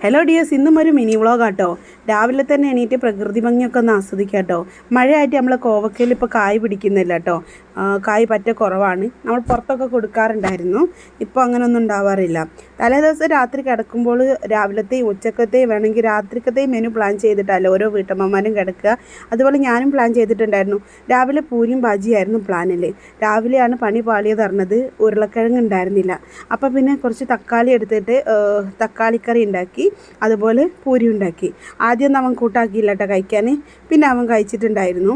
Hello dears, ഇന്നും ഒരു mini വ്ളോഗാട്ടോ. രാവിലെ തന്നെ എണീറ്റ് പ്രകൃതി ഭംഗിയൊക്കെ ഒന്ന് ആസ്വദിക്കാം കേട്ടോ. മഴയായിട്ട് നമ്മളെ കോവക്കയിൽ ഇപ്പോൾ കായ് പിടിക്കുന്നില്ല കേട്ടോ. കായ് പറ്റ കുറവാണ്. നമ്മൾ പുറത്തൊക്കെ കൊടുക്കാറുണ്ടായിരുന്നു. ഇപ്പോൾ അങ്ങനെയൊന്നും ഉണ്ടാവാറില്ല. തലേ ദിവസം രാത്രി കിടക്കുമ്പോൾ രാവിലത്തെയും ഉച്ചക്കത്തെയും വേണമെങ്കിൽ രാത്രിക്കത്തെയും മെനു പ്ലാൻ ചെയ്തിട്ടല്ല ഓരോ വീട്ടമ്മമാരും കിടക്കുക. അതുപോലെ ഞാനും പ്ലാൻ ചെയ്തിട്ടുണ്ടായിരുന്നു. രാവിലെ പൂരിയും ബാജിയായിരുന്നു പ്ലാനിൽ. രാവിലെയാണ് പണി പാളിയത് അറിഞ്ഞത്. ഉരുളക്കിഴങ്ങ് ഉണ്ടായിരുന്നില്ല. അപ്പോൾ പിന്നെ കുറച്ച് തക്കാളി എടുത്തിട്ട് തക്കാളിക്കറി ഉണ്ടാക്കി, അതുപോലെ പൂരി ഉണ്ടാക്കി. ആദ്യം അവൻ കൂട്ടാക്കിയില്ല കേട്ടോ കഴിക്കാൻ. പിന്നെ അവൻ കഴിച്ചിട്ടുണ്ടായിരുന്നു.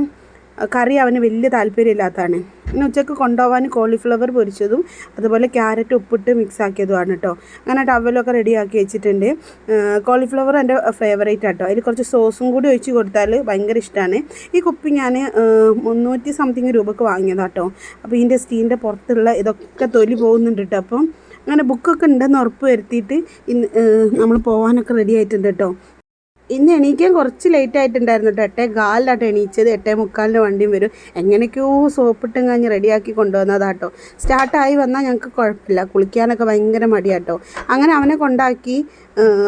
കറി അവന് വലിയ താല്പര്യമില്ലാത്തതാണ്. പിന്നെ ഉച്ചക്ക് കൊണ്ടുപോകാൻ കോളിഫ്ലവർ പൊരിച്ചതും അതുപോലെ ക്യാരറ്റ് ഉപ്പിട്ട് മിക്സ് ആക്കിയതുമാണ് കേട്ടോ. അങ്ങനെ ടവലൊക്കെ റെഡിയാക്കി വെച്ചിട്ടുണ്ട്. കോളിഫ്ലവർ എൻ്റെ ഫേവറേറ്റ് ആട്ടോ. അതിൽ കുറച്ച് സോസും കൂടി ഒഴിച്ച് കൊടുത്താൽ ഭയങ്കര ഇഷ്ടമാണ്. ഈ കുപ്പി ഞാൻ 300 സംതിങ് രൂപക്ക് വാങ്ങിയതാട്ടോ. അപ്പോൾ ഇതിൻ്റെ സ്റ്റീലിൻ്റെ പുറത്തുള്ള ഇതൊക്കെ തൊലി പോകുന്നുണ്ട് കേട്ടോ. അപ്പം അങ്ങനെ ബുക്കൊക്കെ ഉണ്ടെന്ന് ഉറപ്പ് വരുത്തിയിട്ട് നമ്മൾ പോകാനൊക്കെ റെഡി ആയിട്ടുണ്ട് കേട്ടോ. ഇന്ന് എണീക്കാൻ കുറച്ച് ലേറ്റ് ആയിട്ടുണ്ടായിരുന്നു കേട്ടോ. 8:15 എണീച്ചത്. 8:45 വണ്ടിയും വരും. എങ്ങനെയൊക്കെയോ സോപ്പിട്ടും കഴിഞ്ഞ് റെഡിയാക്കി കൊണ്ടുവന്നതാട്ടോ. സ്റ്റാർട്ടായി വന്നാൽ ഞങ്ങൾക്ക് കുഴപ്പമില്ല. കുളിക്കാനൊക്കെ ഭയങ്കര മടിയാട്ടോ. അങ്ങനെ അവനെ കൊണ്ടാക്കി.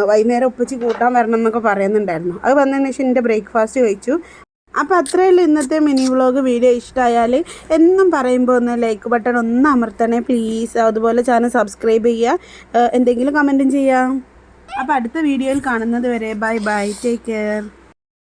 വൈകുന്നേരം ഉപ്പച്ചി കൂട്ടാൻ വരണം എന്നൊക്കെ പറയുന്നുണ്ടായിരുന്നു. അത് വന്നതിന് ശേഷം എൻ്റെ ബ്രേക്ക്ഫാസ്റ്റ് കഴിച്ചു. അപ്പോൾ അത്രയല്ല ഇന്നത്തെ മിനി വ്ളോഗ്. വീഡിയോ ഇഷ്ടമായാൽ എന്നും പറയുമ്പോൾ ഒന്ന് ലൈക്ക് ബട്ടൺ ഒന്ന് അമർത്തണേ പ്ലീസ്. അതുപോലെ ചാനൽ സബ്സ്ക്രൈബ് ചെയ്യുക. എന്തെങ്കിലും കമൻറ്റും ചെയ്യാം. അപ്പോൾ അടുത്ത വീഡിയോയിൽ കാണുന്നത് വരെ ബൈ ബൈ, ടേക്ക് കെയർ.